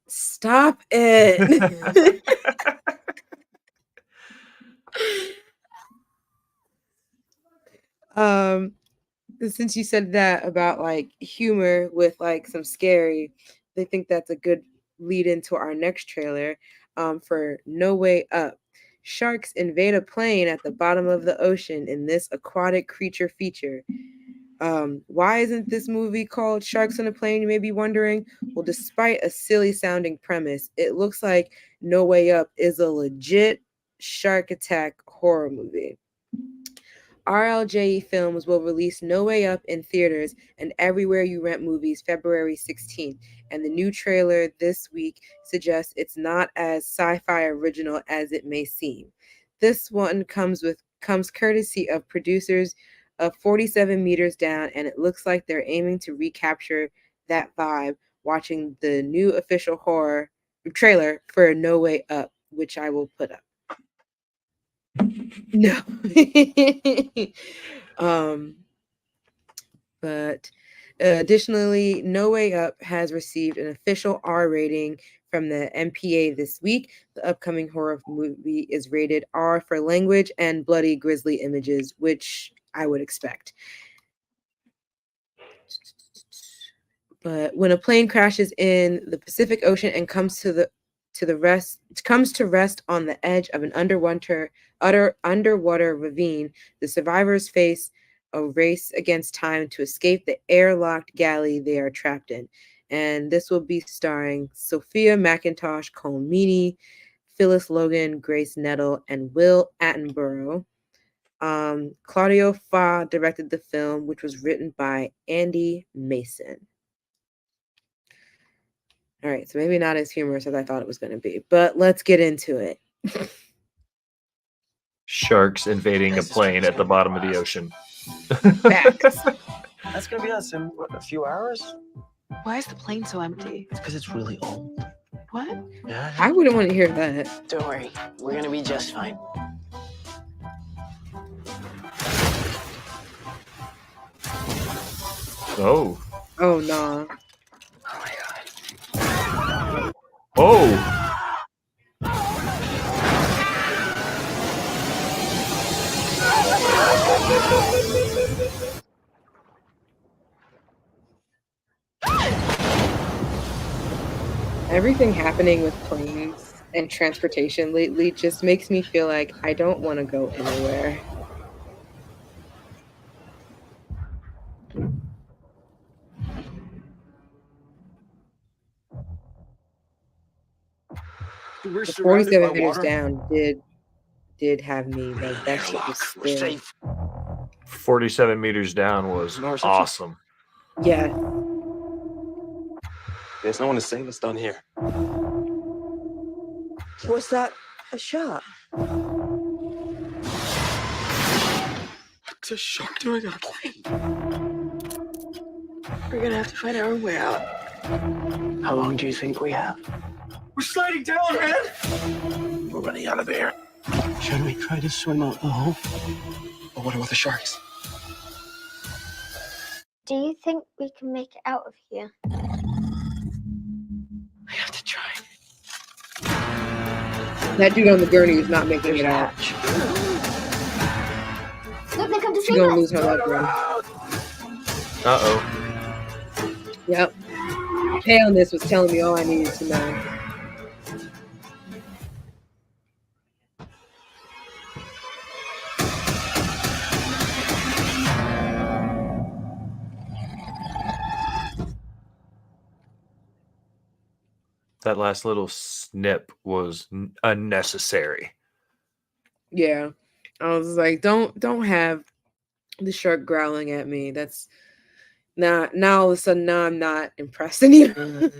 stop it. Um, since you said that about like humor with like some scary, they think that's a good lead into our next trailer for No Way Up. Sharks invade a plane at the bottom of the ocean in this aquatic creature feature. Why isn't this movie called Sharks on a Plane, you may be wondering? Well, despite a silly sounding premise, it looks like No Way Up is a legit shark attack horror movie. RLJE Films will release No Way Up in theaters and everywhere you rent movies February 16th, and the new trailer this week suggests it's not as sci-fi original as it may seem. This one comes courtesy of producers of 47 Meters Down, and it looks like they're aiming to recapture that vibe watching the new official horror trailer for No Way Up, which I will put up. No. But additionally, No Way Up has received an official R rating from the MPA this week. The upcoming horror movie is rated R for language and bloody grisly images, which I would expect. But when a plane crashes in the Pacific Ocean and comes to rest on the edge of an underwater ravine, the survivors face a race against time to escape the airlocked galley they are trapped in. And this will be starring Sophia McIntosh, Cole Meany, Phyllis Logan, Grace Nettle, and Will Attenborough. Claudio Fa directed the film, which was written by Andy Mason. All right, so maybe not as humorous as I thought it was going to be, but let's get into it. Sharks invading a plane at the bottom of the ocean. Facts. That's gonna be us in what, a few hours? Why is the plane so empty? It's because it's really old. What? Yeah. I wouldn't want to hear that. Don't worry, we're gonna be just fine. Oh. Oh, no. Oh my god. Oh. Everything happening with planes and transportation lately just makes me feel like I don't want to go anywhere. We're The surrounded 47 by Meters water. Down did have me like that shit was Airlock. We're scary. safe. 47 Meters Down was No reception? awesome. Yeah. There's no one to save us down here. Was that a shark? What's a shark doing on a plane? We're gonna have to find our own way out. How long do you think we have? We're sliding down, man! We're running out of air. Should we try to swim out the hole? But what about the sharks? Do you think we can make it out of here? I have to try. That dude on the gurney is not making it out. Look, they come to She's save gonna us. lose her loved one. Uh-oh. Yep. Paleness was telling me all I needed to know. That last little snip was unnecessary. Yeah. I was like, don't have the shark growling at me. That's now all of a sudden now I'm not impressed anymore.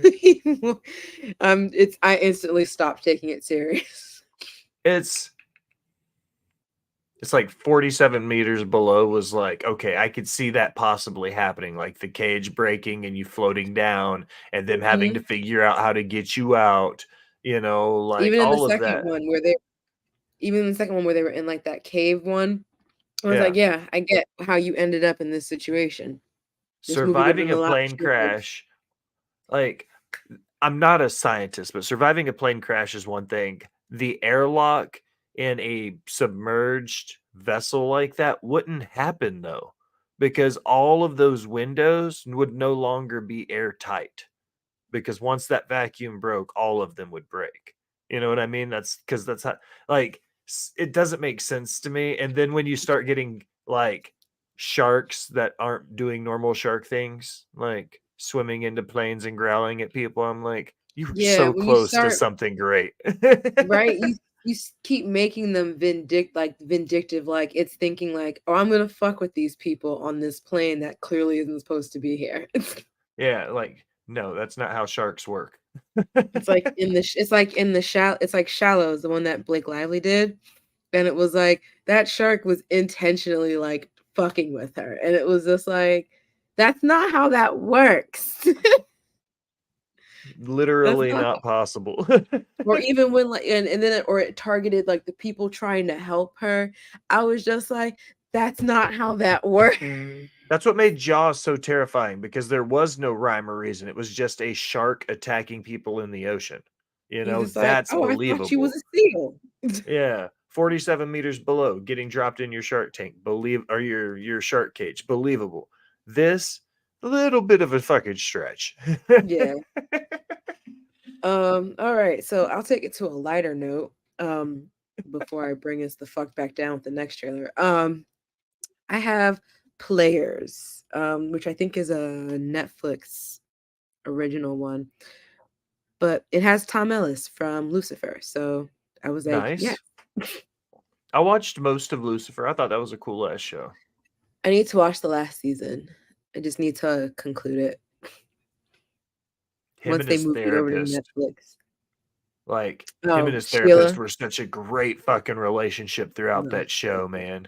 I instantly stopped taking it serious. It's like 47 meters below was like, okay, I could see that possibly happening, like the cage breaking and you floating down and them having to figure out how to get you out, you know, like even in all the of that. Even in the second one where they were in like that cave one, I was Yeah. like, yeah, I get how you ended up in this situation. This movie would've Surviving been a lot plane cheaper. crash, like, I'm not a scientist, but surviving a plane crash is one thing. The airlock in a submerged vessel like that wouldn't happen though, because all of those windows would no longer be airtight. Because once that vacuum broke, all of them would break. You know what I mean? That's because that's how, like, it doesn't make sense to me. And then when you start getting like sharks that aren't doing normal shark things, like swimming into planes and growling at people, I'm like, you were Yeah, so when you close to start something great. right, keep making them vindictive, like it's thinking like, oh, I'm gonna fuck with these people on this plane that clearly isn't supposed to be here. Yeah, like, no, that's not how sharks work. It's like in the it's like Shallows, the one that Blake Lively did, and it was like that shark was intentionally like fucking with her, and it was just like that's not how that works. Literally not not possible. or even when like and then it targeted like the people trying to help her. I was just like, that's not how that works. That's what made Jaws so terrifying, because there was no rhyme or reason. It was just a shark attacking people in the ocean. You You're know, just like, that's oh, I thought you was believable. a seal. Yeah. 47 meters below, getting dropped in your shark tank, or your shark cage. Believable. This, a little bit of a fucking stretch. Yeah. All right. So I'll take it to a lighter note. Before I bring us the fuck back down with the next trailer. I have Players, which I think is a Netflix original one, but it has Tom Ellis from Lucifer. So I was like, Nice. yeah. I watched most of Lucifer. I thought that was a cool ass show. I need to watch the last season. I just need to conclude it. Him Once and they his moved it over to therapist. Netflix. Like, him Oh, and his Sheila. therapist were such a great fucking relationship throughout No. that show, man.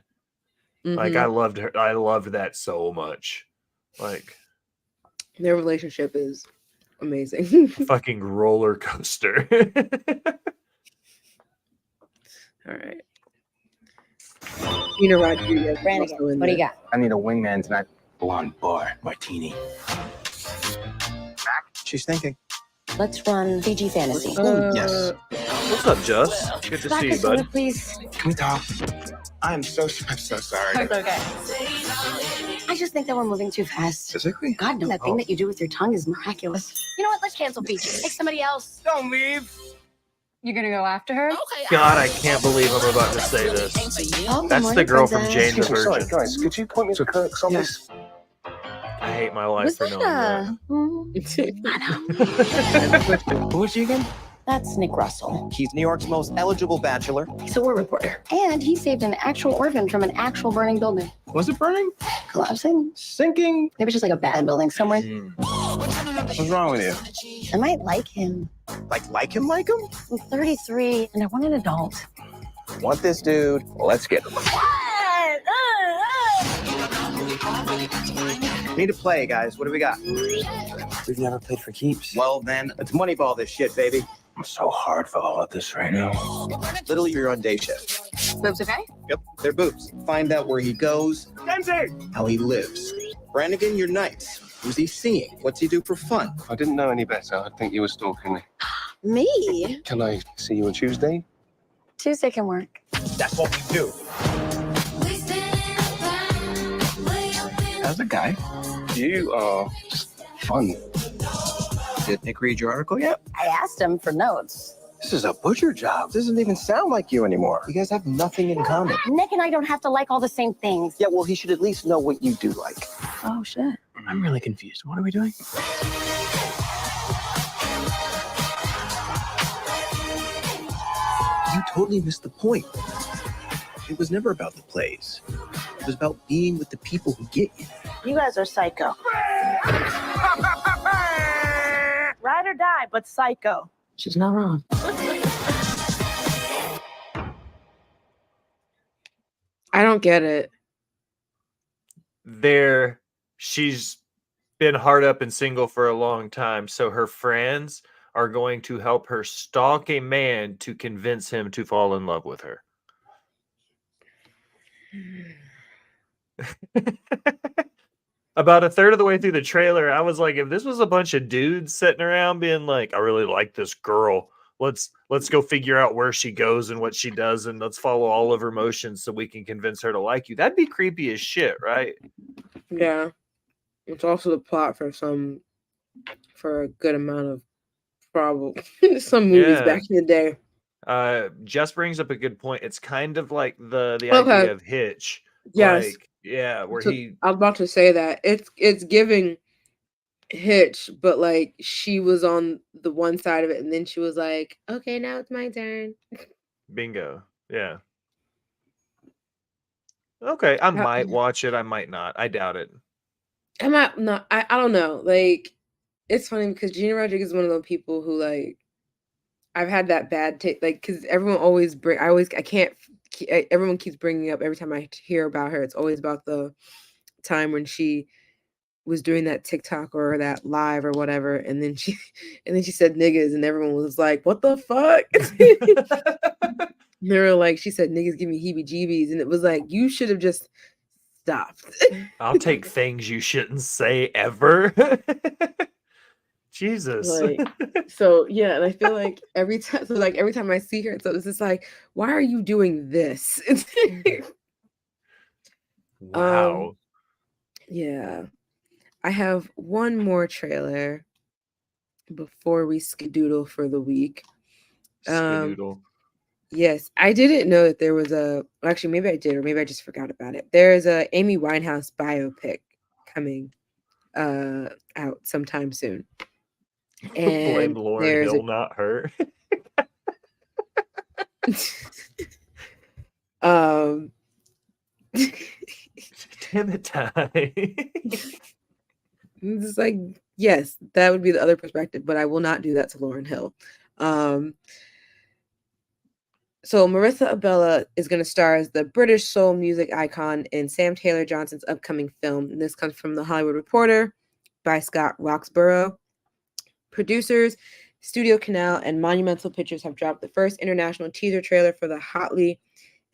Like, Mhm. I loved her. I loved that so much. Like, Their relationship is amazing. a fucking roller coaster. All right. Gina Rodriguez. is Brannigan, also in what do you there. got? I need a wingman tonight. Blonde bar martini. She's thinking. Let's run BG Fantasy. Yes. What's up, Just? Good to see you, Vodka soda, bud. please. Can we talk? I'm so sorry. It's okay. I just think that we're moving too fast. Physically? God, no, that thing that you do with your tongue is miraculous. You know what? Let's cancel BG. Take somebody else. Don't leave. You're gonna go after her? God, I can't believe I'm about to say this. Oh, good That's the morning, girl from princess. Jane the Sorry, Virgin. guys, could you point me to Kirk someplace? I hate my life Was for that knowing that. I know. Who is she again? That's Nick Russell. He's New York's most eligible bachelor. He's a war reporter. And he saved an actual orphan from an actual burning building. Was it burning? Collapsing? Sinking? Maybe just like a bad building somewhere. What's wrong with you? I might like him. Like him? I'm 33 and I want an adult. Want this dude? Let's get him. Need to play, guys. What do we got? We've never played for keeps. Well, then, let's moneyball this shit, baby. I'm so hard for all of this right now. Literally, you're on day shift. Boobs okay? Yep, they're boobs. Find out where he goes, how he lives. Brannigan, you're nice. Who's he seeing? What's he do for fun? I didn't know any better. I'd think you were stalking me. Me? Can I see you on Tuesday? Tuesday can work. That's what we do. As a guy, you are just fun. Did Nick read your article yet? I asked him for notes. This is a butcher job. Doesn't even sound like you anymore. You guys have nothing in common. Nick and I don't have to like all the same things. Yeah, well, he should at least know what you do like. Oh, shit. I'm really confused. What are we doing? You totally missed the point. It was never about the plays. It was about being with the people who get you. You guys are psycho. Ride or die, but psycho. She's not wrong. I don't get it. She's been hard up and single for a long time, so her friends are going to help her stalk a man to convince him to fall in love with her. About a third of the way through the trailer, I was like, if this was a bunch of dudes sitting around being like, I really like this girl, let's go figure out where she goes and what she does, and let's follow all of her motions so we can convince her to like you. That'd be creepy as shit, right? Yeah. It's also the plot for a good amount of some movies back in the day. Jess brings up a good point. It's kind of like the Okay. idea of Hitch. Yes. Like, yeah, where So, he I was about to say that. It's giving Hitch, but like she was on the one side of it and then she was like, okay, now it's my turn. bingo. Yeah. Okay, I might watch it. I might not. I doubt it. I might not. I don't know. Like, it's funny because Gina Rodriguez is one of those people who like I've had that bad take, like, because everyone always everyone keeps bringing up every time I hear about her. It's always about the time when she was doing that TikTok or that live or whatever, and then she said niggas, and everyone was like, "What the fuck?" They were like, she said niggas give me heebie-jeebies, and it was like, you should have just stopped. I'll take things you shouldn't say ever. Jesus. Like, so yeah, and I feel like every time I see her, so it's just like, why are you doing this? Wow. Yeah. I have one more trailer before we skedoodle for the week. Skedoodle. Yes, I didn't know that there was actually, maybe I did, or maybe I just forgot about it. There's a Amy Winehouse biopic coming out sometime soon. And blame Lauryn Hill, not her. Damn it, Ty. It's like, yes, that would be the other perspective, but I will not do that to Lauryn Hill. So Marissa Abela is going to star as the British soul music icon in Sam Taylor Johnson's upcoming film. And this comes from The Hollywood Reporter by Scott Roxborough. Producers Studio Canal and Monumental Pictures have dropped the first international teaser trailer for the hotly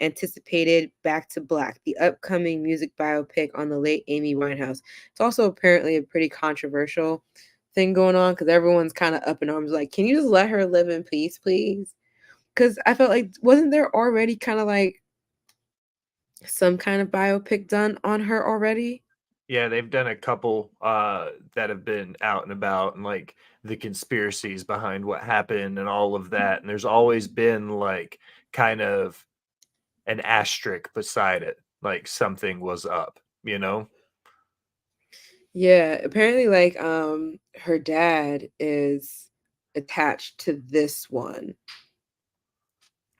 anticipated Back to Black, the upcoming music biopic on the late Amy Winehouse. It's also apparently a pretty controversial thing going on because everyone's kind of up in arms like, can you just let her live in peace, please? Because I felt like, wasn't there already kind of like some kind of biopic done on her already? Yeah, they've done a couple that have been out and about, and like the conspiracies behind what happened and all of that. And there's always been like kind of an asterisk beside it, like something was up, you know? Yeah, apparently like her dad is attached to this one.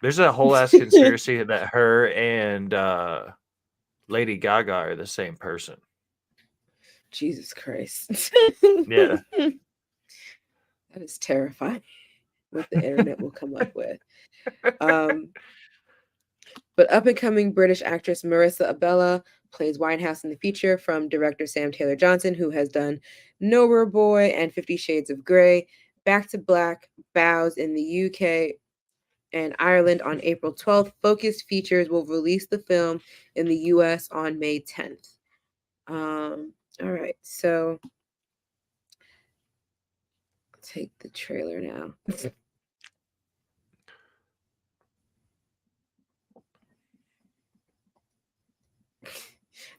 There's a whole ass conspiracy that her and Lady Gaga are the same person. Jesus Christ. Yeah. That is terrifying what the internet will come up with. But up-and-coming British actress Marissa Abela plays Winehouse in the feature from director Sam Taylor Johnson, who has done Nowhere Boy and 50 Shades of Grey. Back to Black bows in the UK and Ireland on April 12th. Focus Features will release the film in the US on May 10th. All right, so I'll take the trailer now.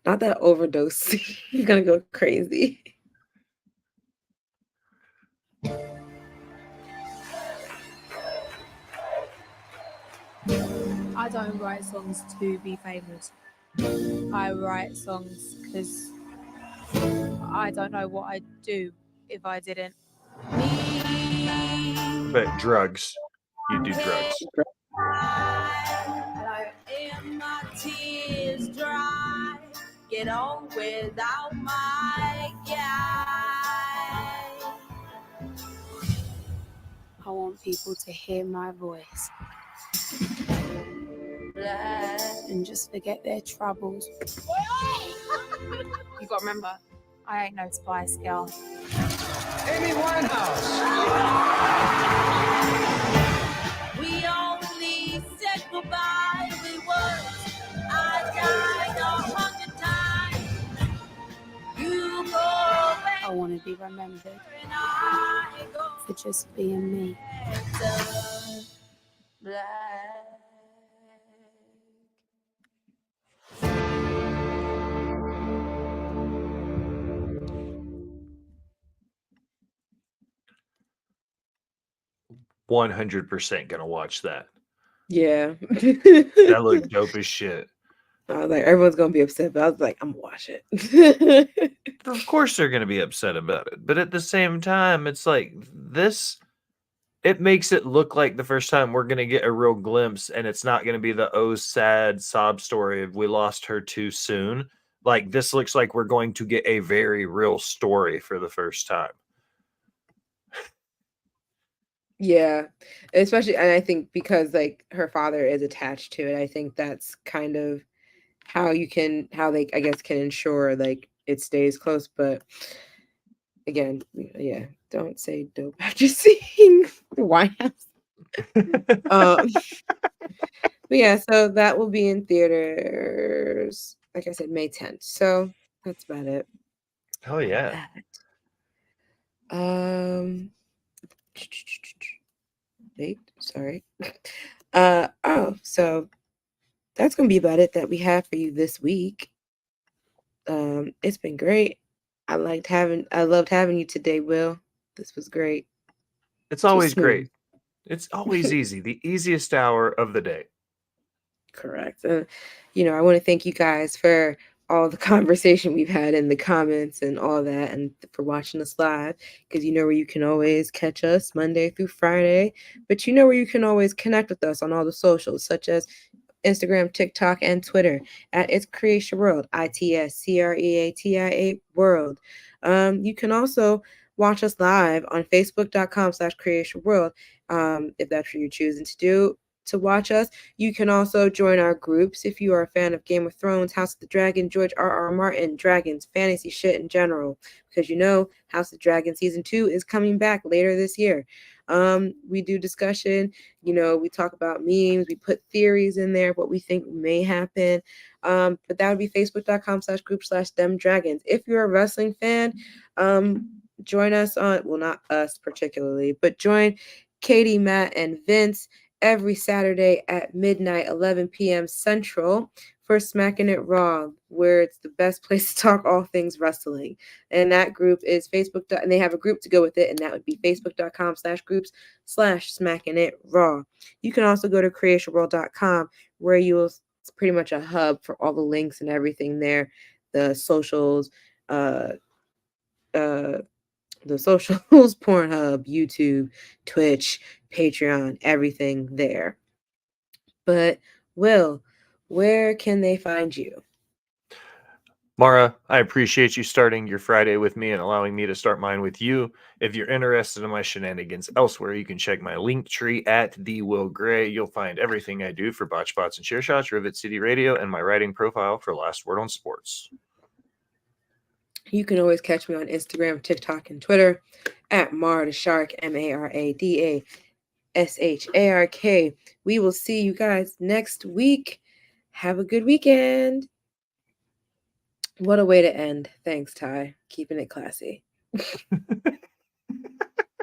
Not that overdose. You're gonna go crazy. I don't write songs to be famous. I write songs because I don't know what I'd do if I didn't. But drugs. You do drugs. My tears dry. Get on without my guy. I want people to hear my voice and just forget their troubles. You gotta remember, I ain't no Spice Girl. Amy Winehouse! We only said goodbye with words. I died 100 times. You go away I want to be remembered for just being me. Black. 100% gonna watch that. Yeah. That looked dope as shit. I was like, everyone's gonna be upset, but I was like, I'm gonna watch it. Of course they're gonna be upset about it, but at the same time, it's like this. It makes it look like the first time we're gonna get a real glimpse, and it's not gonna be the sad sob story of we lost her too soon. Like this looks like we're going to get a very real story for the first time. Yeah, especially, and I think because like her father is attached to it, I think that's kind of how they, I guess, can ensure like it stays close. But again, yeah, don't say dope after seeing the White House. But yeah, so that will be in theaters, like I said, May 10th. So that's about it. Oh yeah. Wait, sorry. So that's gonna be about it that we have for you this week. It's been great. I loved having you today, Will. This was great. It's always smooth. great. It's always easy. The easiest hour of the day. Correct. I want to thank you guys for all the conversation we've had in the comments and all that, and for watching us live, because you know where you can always catch us Monday through Friday, but you know where you can always connect with us on all the socials, such as Instagram, TikTok, and Twitter at It's Creatia World, ITSCREATIA World. You can also watch us live on Facebook.com/Creatia World, if that's what you're choosing to do to watch us. You can also join our groups if you are a fan of Game of Thrones, House of the Dragon, George R.R. Martin, dragons, fantasy shit in general, because you know House of Dragon season 2 is coming back later this year. We do discussion, we talk about memes, we put theories in there, what we think may happen. But that would be Facebook.com/group/themdragons. If you're a wrestling fan, join us on, well, not us particularly, but join Katie, Matt, and Vince every Saturday at midnight, 11 p.m. Central, for Smacking It Raw, where it's the best place to talk all things wrestling. And that group is Facebook, and they have a group to go with it, and that would be Facebook.com/groups/Smacking It Raw. You can also go to creatiaworld.com, where it's pretty much a hub for all the links and everything there, the socials, Pornhub, YouTube, Twitch, Patreon, everything there. But Will, where can they find you? Mara, I appreciate you starting your Friday with me and allowing me to start mine with you. If you're interested in my shenanigans elsewhere, you can check my link tree at the Will Gray. You'll find everything I do for Botchbots and Share Shots, Rivet City Radio, and my writing profile for Last Word on Sports. You can always catch me on Instagram, TikTok, and Twitter at Mara the Shark, MARADASHARK. We will see you guys next week. Have a good weekend. What a way to end. Thanks, Ty. Keeping it classy.